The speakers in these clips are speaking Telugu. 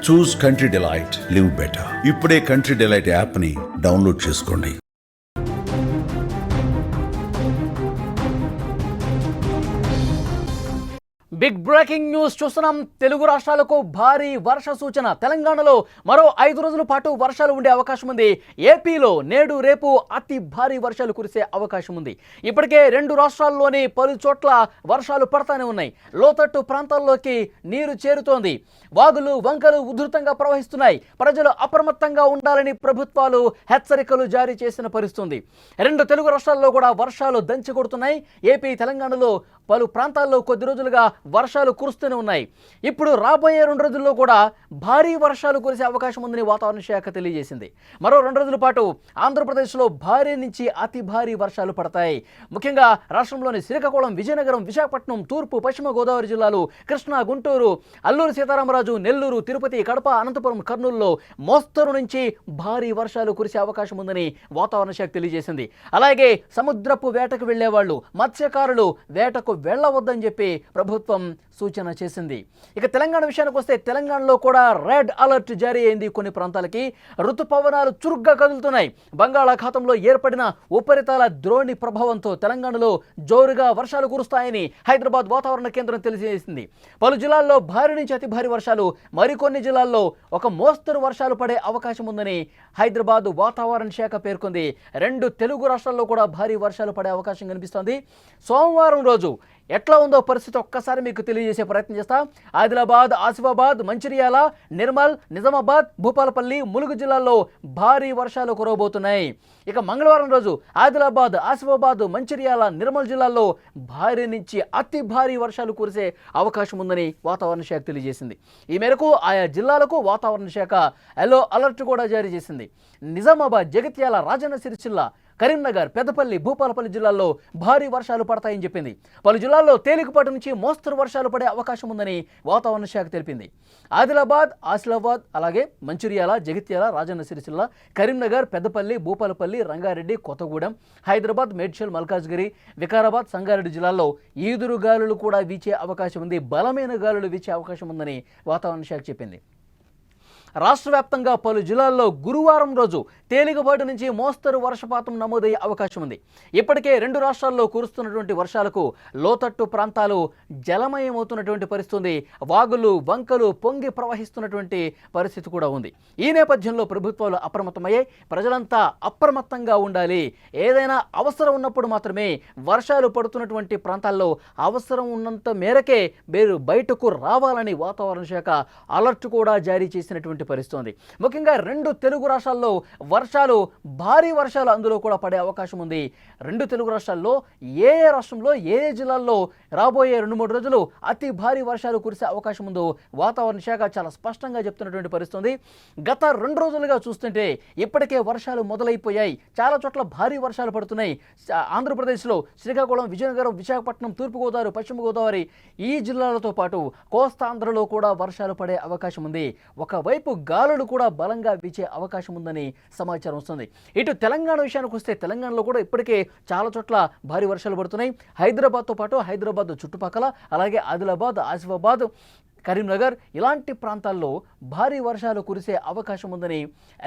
చూస్ కంట్రీ డిలైట్, లివ్ బెటర్. ఇప్పుడే కంట్రీ డిలైట్ యాప్ని డౌన్లోడ్ చేసుకోండి. బిగ్ బ్రేకింగ్ న్యూస్ చూస్తున్నాం. తెలుగు రాష్ట్రాలకు భారీ వర్ష సూచన. తెలంగాణలో మరో 5 రోజుల పాటు వర్షాలు ఉండే అవకాశం ఉంది. ఏపీలో నేడు రేపు అతి భారీ వర్షాలు కురిసే అవకాశం ఉంది. ఇప్పటికే 2 రాష్ట్రాల్లోని పలు చోట్ల వర్షాలు పడతానే ఉన్నాయి. లోతట్టు ప్రాంతాల్లోకి నీరు చేరుతోంది. వాగులు వంకలు ఉధృతంగా ప్రవహిస్తున్నాయి. ప్రజలు అప్రమత్తంగా ఉండాలని ప్రభుత్వాలు హెచ్చరికలు జారీ చేసిన పరిస్థితుంది. 2 తెలుగు రాష్ట్రాల్లో కూడా వర్షాలు దంచి కొడుతున్నాయి. ఏపీ తెలంగాణలో పలు ప్రాంతాల్లో కొద్ది రోజులుగా వర్షాలు కురుస్తూనే ఉన్నాయి. ఇప్పుడు రాబోయే 2 రోజుల్లో కూడా భారీ వర్షాలు కురిసే అవకాశం ఉందని వాతావరణ శాఖ తెలియజేసింది. మరో 2 రోజుల పాటు ఆంధ్రప్రదేశ్లో భారీ నుంచి అతి భారీ వర్షాలు పడతాయి. ముఖ్యంగా రాష్ట్రంలోని శ్రీకాకుళం, విజయనగరం, విశాఖపట్నం, తూర్పు పశ్చిమ గోదావరి జిల్లాలు, కృష్ణా, గుంటూరు, అల్లూరు సీతారామరాజు, నెల్లూరు, తిరుపతి, కడప, అనంతపురం, కర్నూలులో మోస్తరు నుంచి భారీ వర్షాలు కురిసే అవకాశం ఉందని వాతావరణ శాఖ తెలియజేసింది. అలాగే సముద్రపు వేటకు వెళ్లేవాళ్లు, మత్స్యకారులు వేటకు వెళ్లవద్దని చెప్పి ప్రభుత్వం సూచన చేసింది. ఇక తెలంగాణ విషయానికి వస్తే తెలంగాణలో కూడా రెడ్ అలర్ట్ జారీ అయింది. కొన్ని ప్రాంతాలకి ఋతుపవనాలు చురుగ్గా కదులుతున్నాయి. బంగాళాఖాతంలో ఏర్పడిన ఉపరితల ద్రోణి ప్రభావంతో తెలంగాణలో జోరుగా వర్షాలు కురుస్తాయని హైదరాబాద్ వాతావరణ కేంద్రం తెలియజేసింది. పలు జిల్లాల్లో భారీ నుంచి అతి భారీ వర్షాలు, మరికొన్ని జిల్లాల్లో ఒక మోస్తరు వర్షాలు పడే అవకాశం ఉందని హైదరాబాద్ వాతావరణ శాఖ పేర్కొంది. 2 తెలుగు రాష్ట్రాల్లో కూడా భారీ వర్షాలు పడే అవకాశం కనిపిస్తోంది. సోమవారం రోజు ఎట్లా ఉందో పరిస్థితి ఒక్కసారి మీకు తెలియజేసే ప్రయత్నం చేస్తాం. ఆదిలాబాద్, ఆసిఫాబాద్, మంచిర్యాల, నిర్మల్, నిజామాబాద్, భూపాలపల్లి, ములుగు జిల్లాల్లో భారీ వర్షాలు కురవబోతున్నాయి. ఇక మంగళవారం రోజు ఆదిలాబాద్, ఆసిఫాబాద్, మంచిర్యాల, నిర్మల్ జిల్లాల్లో భారీ నుంచి అతి భారీ వర్షాలు కురిసే అవకాశం ఉందని వాతావరణ శాఖ తెలియజేసింది. ఈ మేరకు ఆయా జిల్లాలకు వాతావరణ శాఖ ఎల్లో అలర్ట్ కూడా జారీ చేసింది. నిజామాబాద్, జగిత్యాల, రాజన్న సిరిసిల్ల, కరీంనగర్, పెద్దపల్లి, భూపాలపల్లి జిల్లాల్లో భారీ వర్షాలు పడతాయని చెప్పింది. పలు జిల్లాల్లో తేలికపాటి నుంచి మోస్తరు వర్షాలు పడే అవకాశం ఉందని వాతావరణ శాఖ తెలిపింది. ఆదిలాబాద్, ఆసిఫాబాద్, అలాగే మంచిర్యాల, జగిత్యాల, రాజన్న సిరిసిల్ల, కరీంనగర్, పెద్దపల్లి, భూపాలపల్లి, రంగారెడ్డి, కొత్తగూడెం, హైదరాబాద్, మేడ్చల్, మల్కాజ్గిరి, వికారాబాద్, సంగారెడ్డి జిల్లాల్లో ఈదురు గాలులు కూడా వీచే అవకాశం ఉంది. బలమైన గాలులు వీచే అవకాశం ఉందని వాతావరణ శాఖ చెప్పింది. రాష్ట్ర వ్యాప్తంగా పలు జిల్లాల్లో గురువారం రోజు తేలికపాటి నుంచి మోస్తరు వర్షపాతం నమోదయ్యే అవకాశం ఉంది. ఇప్పటికే 2 రాష్ట్రాల్లో కురుస్తున్నటువంటి వర్షాలకు లోతట్టు ప్రాంతాలు జలమయమవుతున్నటువంటి పరిస్థితి, వాగులు వంకలు పొంగి ప్రవహిస్తున్నటువంటి పరిస్థితి కూడా ఉంది. ఈ నేపథ్యంలో ప్రభుత్వాలు అప్రమత్తమయ్యాయి. ప్రజలంతా అప్రమత్తంగా ఉండాలి. ఏదైనా అవసరం ఉన్నప్పుడు మాత్రమే వర్షాలు పడుతున్నటువంటి ప్రాంతాల్లో అవసరం ఉన్నంత మేరకే మీరు బయటకు రావాలని వాతావరణ శాఖ అలర్ట్ కూడా జారీ చేసినటువంటి పరిస్థితి. ముఖ్యంగా 2 తెలుగు రాష్ట్రాల్లో వర్షాలు, భారీ వర్షాలు అందులో కూడా పడే అవకాశం ఉంది. 2 తెలుగు రాష్ట్రాల్లో ఏ రాష్ట్రంలో ఏ జిల్లాల్లో రాబోయే 2-3 రోజులు అతి భారీ వర్షాలు కురిసే అవకాశం ఉందో వాతావరణ శాఖ చాలా స్పష్టంగా చెప్తున్నటువంటి పరిస్థితి. గత 2 రోజులుగా చూస్తుంటే ఇప్పటికే వర్షాలు మొదలైపోయాయి. చాలా చోట్ల భారీ వర్షాలు పడుతున్నాయి. ఆంధ్రప్రదేశ్లో శ్రీకాకుళం, విజయనగరం, విశాఖపట్నం, తూర్పుగోదావరి, పశ్చిమ గోదావరి ఈ జిల్లాలతో పాటు కోస్తాంధ్రలో కూడా వర్షాలు పడే అవకాశం ఉంది. ఒకవైపు గాలులు కూడా బలంగా వీచే అవకాశం ఉందని సమాచారం వస్తుంది. ఇటు తెలంగాణ విషయానికి వస్తే తెలంగాణలో కూడా ఇప్పటికే చాలా చోట్ల భారీ వర్షాలు పడుతున్నాయి. హైదరాబాద్తో పాటు హైదరాబాద్ చుట్టుపక్కల, అలాగే ఆదిలాబాద్, ఆసిఫాబాద్, కరీంనగర్ ఇలాంటి ప్రాంతాల్లో భారీ వర్షాలు కురిసే అవకాశం ఉందని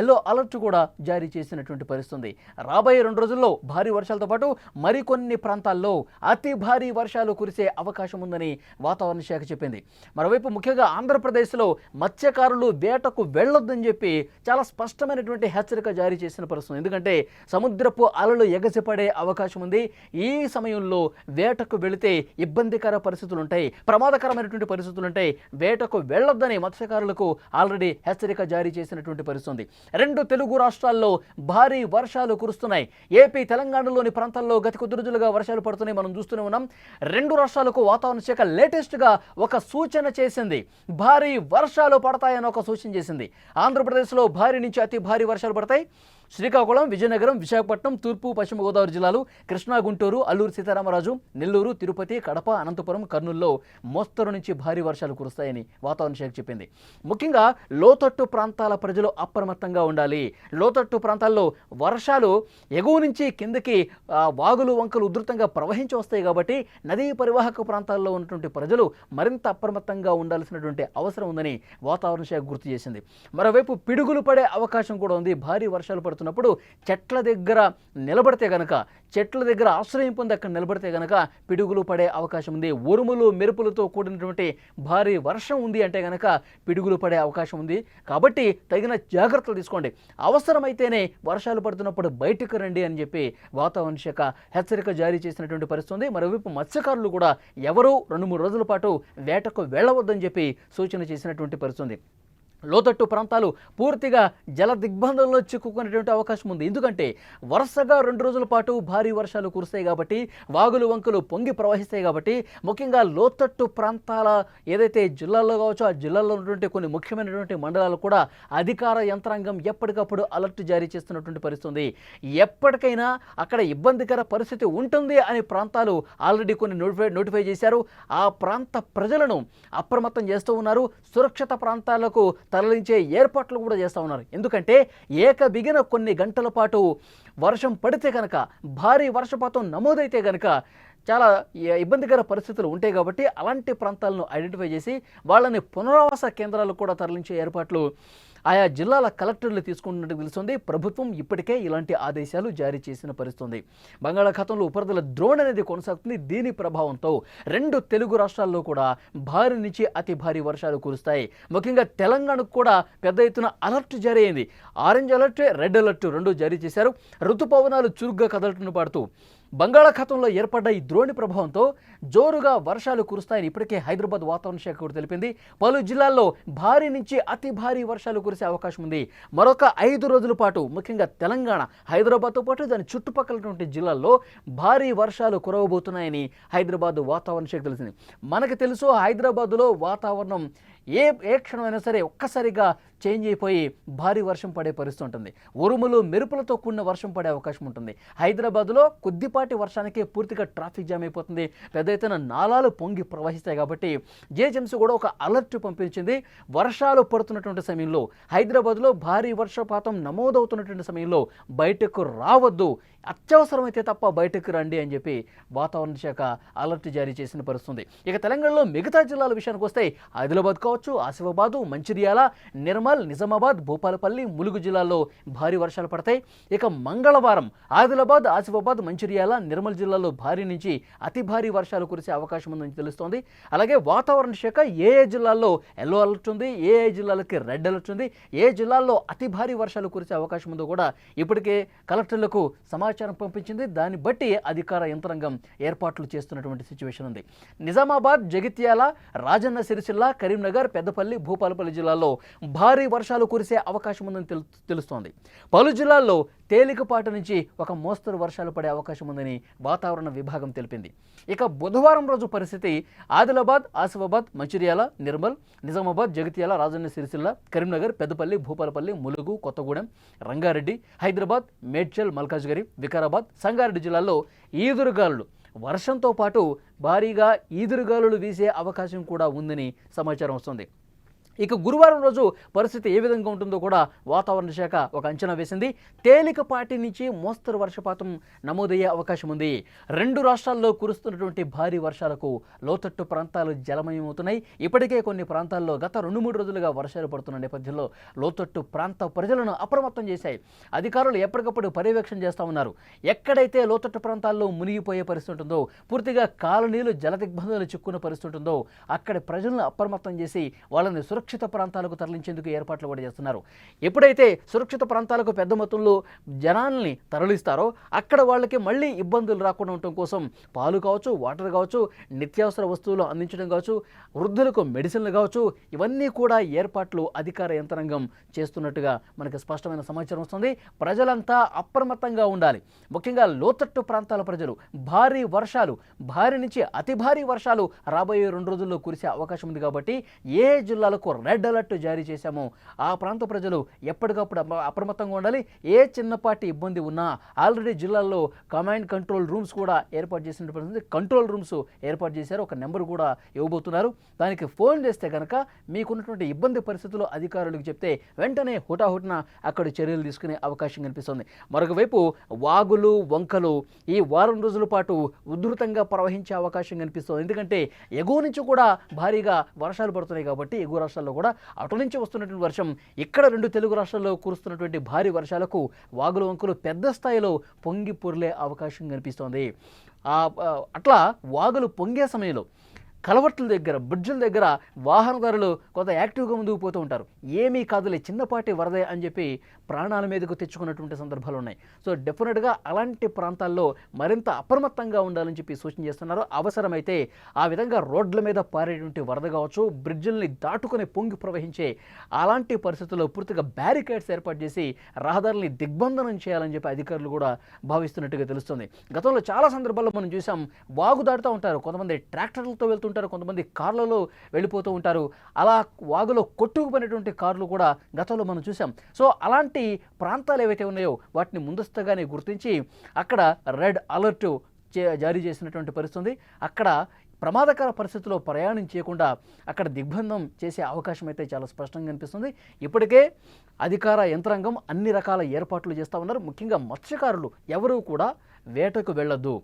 ఎల్లో అలర్ట్ కూడా జారీ చేసినటువంటి పరిస్థితి. రాబోయే 2 రోజుల్లో భారీ వర్షాలతో పాటు మరికొన్ని ప్రాంతాల్లో అతి భారీ వర్షాలు కురిసే అవకాశం ఉందని వాతావరణ శాఖ చెప్పింది. మరోవైపు ముఖ్యంగా ఆంధ్రప్రదేశ్లో మత్స్యకారులు వేటకు వెళ్ళొద్దని చెప్పి చాలా స్పష్టమైనటువంటి హెచ్చరిక జారీ చేసిన పరిస్థితి. ఎందుకంటే సముద్రపు అలలు ఎగసిపడే అవకాశం ఉంది. ఈ సమయంలో వేటకు వెళితే ఇబ్బందికర పరిస్థితులు ఉంటాయి, ప్రమాదకరమైనటువంటి పరిస్థితులు ఉంటాయి. వేటకు వెళ్లొద్దని మత్స్యకారులకు ఆల్రెడీ హెచ్చరిక జారీ చేసినటువంటి పరిస్థితి. 2 తెలుగు రాష్ట్రాల్లో భారీ వర్షాలు కురుస్తున్నాయి. ఏపీ తెలంగాణలోని ప్రాంతాల్లో గత కొద్ది రోజులుగా వర్షాలు పడుతున్నాయి, మనం చూస్తూనే ఉన్నాం. 2 రాష్ట్రాలకు వాతావరణ శాఖ లేటెస్ట్గా ఒక సూచన చేసింది. భారీ వర్షాలు పడతాయని ఒక సూచన చేసింది. ఆంధ్రప్రదేశ్లో భారీ నుంచి అతి భారీ వర్షాలు పడతాయి. శ్రీకాకుళం, విజయనగరం, విశాఖపట్నం, తూర్పు పశ్చిమ గోదావరి జిల్లాలు, కృష్ణా, గుంటూరు, అల్లూరు సీతారామరాజు, నెల్లూరు, తిరుపతి, కడప, అనంతపురం, కర్నూలులో మోస్తరు నుంచి భారీ వర్షాలు కురుస్తాయని వాతావరణ శాఖ చెప్పింది. ముఖ్యంగా లోతట్టు ప్రాంతాల ప్రజలు అప్రమత్తంగా ఉండాలి. లోతట్టు ప్రాంతాల్లో వర్షాలు ఎగువ నుంచి కిందకి వాగులు వంకలు ఉధృతంగా ప్రవహించి వస్తాయి కాబట్టి నదీ పరివాహక ప్రాంతాల్లో ఉన్నటువంటి ప్రజలు మరింత అప్రమత్తంగా ఉండాల్సినటువంటి అవసరం ఉందని వాతావరణ శాఖ గుర్తు చేసింది. మరోవైపు పిడుగులు పడే అవకాశం కూడా ఉంది. భారీ వర్షాలు పడుతున్నప్పుడు చెట్ల దగ్గర నిలబడితే గనక, చెట్ల దగ్గర ఆశ్రయం పొంది అక్కడ నిలబడితే గనక పిడుగులు పడే అవకాశం ఉంది. ఉరుములు మెరుపులతో కూడినటువంటి భారీ వర్షం ఉంది అంటే గనక పిడుగులు పడే అవకాశం ఉంది. కాబట్టి తగిన జాగ్రత్తలు తీసుకోండి. అవసరమైతేనే వర్షాలు పడుతున్నప్పుడు బయటకు రండి అని చెప్పి వాతావరణ శాఖ హెచ్చరిక జారీ చేసినటువంటి పరిస్థితి ఉంది. మరోవైపు మత్స్యకారులు కూడా ఎవరూ 2-3 రోజుల పాటు వేటకు వెళ్ళవద్దని చెప్పి సూచన చేసినటువంటి పరిస్థితి ఉంది. లోతట్టు ప్రాంతాలు పూర్తిగా జల దిగ్బంధంలో చిక్కుకునేటువంటి అవకాశం ఉంది. ఎందుకంటే వరుసగా 2 రోజుల పాటు భారీ వర్షాలు కురుస్తాయి కాబట్టి, వాగులు వంకలు పొంగి ప్రవహిస్తాయి కాబట్టి, ముఖ్యంగా లోతట్టు ప్రాంతాల ఏదైతే జిల్లాల్లో కావచ్చు ఆ జిల్లాల్లో ఉన్నటువంటి కొన్ని ముఖ్యమైనటువంటి మండలాలు కూడా అధికార యంత్రాంగం ఎప్పటికప్పుడు అలర్ట్ జారీ చేస్తున్నటువంటి పరిస్థితి ఉంది. ఎప్పటికైనా అక్కడ ఇబ్బందికర పరిస్థితి ఉంటుంది అనే ప్రాంతాలు ఆల్రెడీ కొన్ని నోటిఫై చేశారు. ఆ ప్రాంత ప్రజలను అప్రమత్తం చేస్తూ ఉన్నారు. సురక్షిత ప్రాంతాలకు తరలించే ఏర్పాట్లు కూడా చేస్తూ ఉన్నారు. ఎందుకంటే బిగిన కొన్ని గంటల పాటు వర్షం పడితే కనుక, భారీ వర్షపాతం నమోదైతే కనుక చాలా ఇబ్బందికర పరిస్థితులు ఉంటాయి కాబట్టి అలాంటి ప్రాంతాలను ఐడెంటిఫై చేసి వాళ్ళని పునరావాస కేంద్రాలకు కూడా తరలించే ఏర్పాట్లు ఆయా జిల్లాల కలెక్టర్లు తీసుకుంటున్నట్టు తెలుస్తుంది. ప్రభుత్వం ఇప్పటికే ఇలాంటి ఆదేశాలు జారీ చేసిన పరిస్థితుంది. బంగాళాఖాతంలో ఉపరితల ద్రోణి అనేది కొనసాగుతుంది. దీని ప్రభావంతో 2 తెలుగు రాష్ట్రాల్లో కూడా భారీ నుంచి అతి భారీ వర్షాలు కురుస్తాయి. ముఖ్యంగా తెలంగాణకు కూడా పెద్ద ఎత్తున అలర్ట్ జారీ అయింది. ఆరెంజ్ అలర్ట్, రెడ్ అలర్ట్ 2 జారీ చేశారు. ఋతుపవనాలు చురుగ్గా కదలటను పాడుతూ బంగాళాఖాతంలో ఏర్పడ్డ ఈ ద్రోణి ప్రభావంతో జోరుగా వర్షాలు కురుస్తాయని ఇప్పటికే హైదరాబాద్ వాతావరణ శాఖ కూడా తెలిపింది. పలు జిల్లాల్లో భారీ నుంచి అతి భారీ వర్షాలు కురిసే అవకాశం ఉంది. మరొక 5 రోజుల పాటు ముఖ్యంగా తెలంగాణ, హైదరాబాద్తో పాటు దాని చుట్టుపక్కలటువంటి జిల్లాల్లో భారీ వర్షాలు కురవబోతున్నాయని హైదరాబాద్ వాతావరణ శాఖ తెలిసింది. మనకు తెలుసు హైదరాబాద్లో వాతావరణం ఏ క్షణమైనా సరే ఒక్కసారిగా చేంజ్ అయిపోయి భారీ వర్షం పడే పరిస్థితి ఉంటుంది. ఉరుములు మెరుపులతో కూడిన వర్షం పడే అవకాశం ఉంటుంది. హైదరాబాద్లో కొద్దిపాటి వర్షానికి పూర్తిగా ట్రాఫిక్ జామ్ అయిపోతుంది. పెద్ద ఎత్తున నాలాలు పొంగి ప్రవహిస్తాయి కాబట్టి జీహెచ్ఎంసీ కూడా ఒక అలర్ట్ పంపించింది. వర్షాలు పడుతున్నటువంటి సమయంలో, హైదరాబాద్లో భారీ వర్షపాతం నమోదవుతున్నటువంటి సమయంలో బయటకు రావద్దు, అత్యవసరమైతే తప్ప బయటకు రండి అని చెప్పి వాతావరణ శాఖ అలర్ట్ జారీ చేసిన పరిస్థితుంది. ఇక తెలంగాణలో మిగతా జిల్లాల విషయానికి వస్తే ఆదిలాబాద్ కావచ్చు, ఆసిఫాబాదు, మంచిర్యాల, నిర్మల్, నిజామాబాద్, భూపాలపల్లి, ములుగు జిల్లాల్లో భారీ వర్షాలు పడతాయి. ఇక మంగళవారం ఆదిలాబాద్, ఆసిఫాబాద్, మంచిర్యాల, నిర్మల్ జిల్లాల్లో భారీ నుంచి అతి భారీ వర్షాలు కురిసే అవకాశం ఉందని తెలుస్తోంది. అలాగే వాతావరణ శాఖ ఏ జిల్లాల్లో ఎల్లో అలర్ట్ ఉంది, ఏ జిల్లాలకి రెడ్ అలర్ట్ ఉంది, ఏ జిల్లాల్లో అతి భారీ వర్షాలు కురిసే అవకాశం ఉందో కూడా ఇప్పటికే కలెక్టర్లకు సమాచారం పంపించింది. దాన్ని బట్టి అధికార యంత్రాంగం ఏర్పాట్లు చేస్తున్నటువంటి సిచ్యువేషన్ ఉంది. నిజామాబాద్, జగిత్యాల, రాజన్న సిరిసిల్ల, కరీంనగర్, పెద్దపల్లి, భూపాలపల్లి జిల్లాల్లో భారీ వర్షాలు కురిసే అవకాశం ఉందని తెలుస్తోంది. పలు జిల్లాల్లో తేలికపాటి నుంచి ఒక మోస్తరు వర్షాలు పడే అవకాశం ఉందని వాతావరణ విభాగం తెలిపింది. ఇక బుధవారం రోజు పరిస్థితి ఆదిలాబాద్, ఆసిఫాబాద్, మంచిర్యాల, నిర్మల్, నిజామాబాద్, జగిత్యాల, రాజన్న సిరిసిల్ల, కరీంనగర్, పెద్దపల్లి, భూపాలపల్లి, ములుగు, కొత్తగూడెం, రంగారెడ్డి, హైదరాబాద్, మేడ్చల్, మల్కాజ్గిరి, వికారాబాద్, సంగారెడ్డి జిల్లాల్లో ఈదురుగాలులు, వర్షంతో పాటు భారీగా ఈదురుగాలులు వీసే అవకాశం కూడా ఉందని సమాచారం వస్తుంది. ఇక గురువారం రోజు పరిస్థితి ఏ విధంగా ఉంటుందో కూడా వాతావరణ శాఖ ఒక అంచనా వేసింది. తేలికపాటి నుంచి మోస్తరు వర్షపాతం నమోదయ్యే అవకాశం ఉంది. 2 రాష్ట్రాల్లో కురుస్తున్నటువంటి భారీ వర్షాలకు లోతట్టు ప్రాంతాలు జలమయమవుతున్నాయి. ఇప్పటికే కొన్ని ప్రాంతాల్లో గత 2-3 రోజులుగా వర్షాలు పడుతున్న నేపథ్యంలో లోతట్టు ప్రాంత ప్రజలను అప్రమత్తం చేశాయి. అధికారులు ఎప్పటికప్పుడు పర్యవేక్షణ చేస్తూ ఉన్నారు. ఎక్కడైతే లోతట్టు ప్రాంతాల్లో మునిగిపోయే పరిస్థితి ఉంటుందో, పూర్తిగా కాలనీలు జల దిగ్బంధాలు చిక్కున్న పరిస్థితి ఉంటుందో అక్కడి ప్రజలను అప్రమత్తం చేసి వాళ్ళని సురక్షిత ప్రాంతాలకు తరలించేందుకు ఏర్పాట్లు కూడా చేస్తున్నారు. ఎప్పుడైతే సురక్షిత ప్రాంతాలకు పెద్ద మొత్తంలో జనాల్ని తరలిస్తారో అక్కడ వాళ్ళకి మళ్ళీ ఇబ్బందులు రాకుండా ఉండటం కోసం పాలు కావచ్చు, వాటర్ కావచ్చు, నిత్యావసర వస్తువులు అందించడం కావచ్చు, వృద్ధులకు మెడిసిన్లు కావచ్చు, ఇవన్నీ కూడా ఏర్పాట్లు అధికార యంత్రాంగం చేస్తున్నట్టుగా మనకు స్పష్టమైన సమాచారం వస్తుంది. ప్రజలంతా అప్రమత్తంగా ఉండాలి. ముఖ్యంగా లోతట్టు ప్రాంతాల ప్రజలు భారీ వర్షాలు, భారీ నుంచి అతి భారీ వర్షాలు రాబోయే 2 రోజుల్లో కురిసే అవకాశం ఉంది కాబట్టి ఏ జిల్లాలకు వరకు రెడ్ అలర్ట్ జారీ చేశాము. ఆ ప్రాంత ప్రజలు ఎప్పటికప్పుడు అప్రమత్తంగా ఉండాలి. ఏ చిన్నపాటి ఇబ్బంది ఉన్నా ఆల్రెడీ జిల్లాల్లో కమాండ్ కంట్రోల్ రూమ్స్ కూడా ఏర్పాటు చేసినటువంటి కంట్రోల్ రూమ్స్ ఏర్పాటు చేశారు. ఒక నెంబర్ కూడా ఇవ్వబోతున్నారు. దానికి ఫోన్ చేస్తే కనుక మీకున్నటువంటి ఇబ్బంది పరిస్థితులు అధికారులకు చెప్తే వెంటనే హుటాహుటిన అక్కడ చర్యలు తీసుకునే అవకాశం కనిపిస్తుంది. మరొక వైపు వాగులు వంకలు ఈ వారం రోజుల పాటు ఉధృతంగా ప్రవహించే అవకాశం కనిపిస్తుంది. ఎందుకంటే ఎగువ నుంచి కూడా భారీగా వర్షాలు పడుతున్నాయి కాబట్టి ఎగువ రాష్ట్రాల్లో కూడా అటు నుంచి వస్తున్నటువంటి వర్షం ఇక్కడ 2 తెలుగు రాష్ట్రాల్లో కురుస్తున్నటువంటి భారీ వర్షాలకు వాగులు వంకలు పెద్ద స్థాయిలో పొంగి పొర్లే అవకాశం కనిపిస్తోంది. అట్లా వాగులు పొంగే సమయంలో కలవట్ల దగ్గర బ్రిడ్జుల దగ్గర వాహనదారులు కొంత యాక్టివ్గా ముందుకు పోతూ ఉంటారు. ఏమీ కాదులే చిన్నపాటి వరదే అని చెప్పి ప్రాణాల మీదకు తెచ్చుకున్నటువంటి సందర్భాలు ఉన్నాయి. సో డెఫినెట్గా అలాంటి ప్రాంతాల్లో మరింత అప్రమత్తంగా ఉండాలని చెప్పి సూచన చేస్తున్నారు. అవసరమైతే ఆ విధంగా రోడ్ల మీద పారేటువంటి వరద కావచ్చు, బ్రిడ్జుల్ని దాటుకుని పొంగి ప్రవహించే అలాంటి పరిస్థితుల్లో పూర్తిగా బ్యారికేడ్స్ ఏర్పాటు చేసి రహదారుల్ని దిగ్బంధనం చేయాలని చెప్పి అధికారులు కూడా భావిస్తున్నట్టుగా తెలుస్తుంది. గతంలో చాలా సందర్భాల్లో మనం చూసాం, వాగు దాటుతూ ఉంటారు, కొంతమంది ట్రాక్టర్లతో వెళ్తుంటారు, కొంతమంది కార్లలో వెళ్ళిపోతూ ఉంటారు. అలా వాగులో కొట్టుకుపోయినటువంటి కార్లు కూడా గతంలో మనం చూసాం. సో అలాంటి ప్రాంతాలు ఏవైతే ఉన్నాయో వాటిని ముందస్తుగానే గుర్తించి అక్కడ రెడ్ అలర్ట్ జారీ చేసినటువంటి పరిస్థితి. అక్కడ ప్రమాదకర పరిస్థితుల్లో ప్రయాణం చేయకుండా అక్కడ దిగ్బంధం చేసే అవకాశం అయితే చాలా స్పష్టంగా కనిపిస్తుంది. ఇప్పటికే అధికార యంత్రాంగం అన్ని రకాల ఏర్పాట్లు చేస్తూ ఉన్నారు. ముఖ్యంగా మత్స్యకారులు ఎవరూ కూడా వేటకు వెళ్ళొద్దు,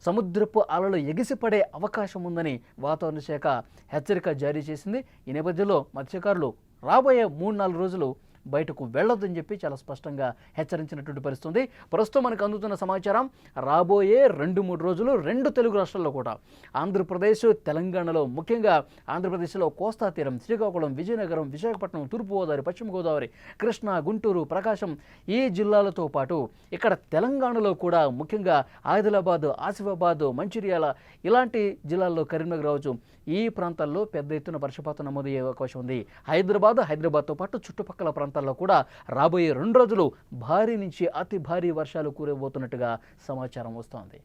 సముద్రపు అలలు ఎగిసిపడే అవకాశం ఉందని వాతావరణ శాఖ హెచ్చరిక జారీ చేసింది. ఈ నేపథ్యంలో మత్స్యకారులు రాబోయే 3-4 రోజులు బయటకు వెళ్ళొద్దని చెప్పి చాలా స్పష్టంగా హెచ్చరించినటువంటి పరిస్థితుంది. ప్రస్తుతం మనకు అందుతున్న సమాచారం రాబోయే 2-3 రోజులు 2 తెలుగు రాష్ట్రాల్లో కూడా ఆంధ్రప్రదేశ్, తెలంగాణలో ముఖ్యంగా ఆంధ్రప్రదేశ్లో కోస్తా తీరం, శ్రీకాకుళం, విజయనగరం, విశాఖపట్నం, తూర్పుగోదావరి, పశ్చిమ గోదావరి, కృష్ణా, గుంటూరు, ప్రకాశం ఈ జిల్లాలతో పాటు ఇక్కడ తెలంగాణలో కూడా ముఖ్యంగా ఆదిలాబాద్, ఆసిఫాబాద్, మంచిర్యాల ఇలాంటి జిల్లాల్లో కరీంనగర్ రావచ్చు ఈ ప్రాంతాల్లో పెద్ద ఎత్తున వర్షపాతం నమోదయ్యే అవకాశం ఉంది. హైదరాబాద్తో పాటు చుట్టుపక్కల ప్రాంతాల్లో కూడా రాబోయే 2 రోజులు భారీ నుంచి అతి భారీ వర్షాలు కురవబోతున్నట్టుగా సమాచారం వస్తోంది.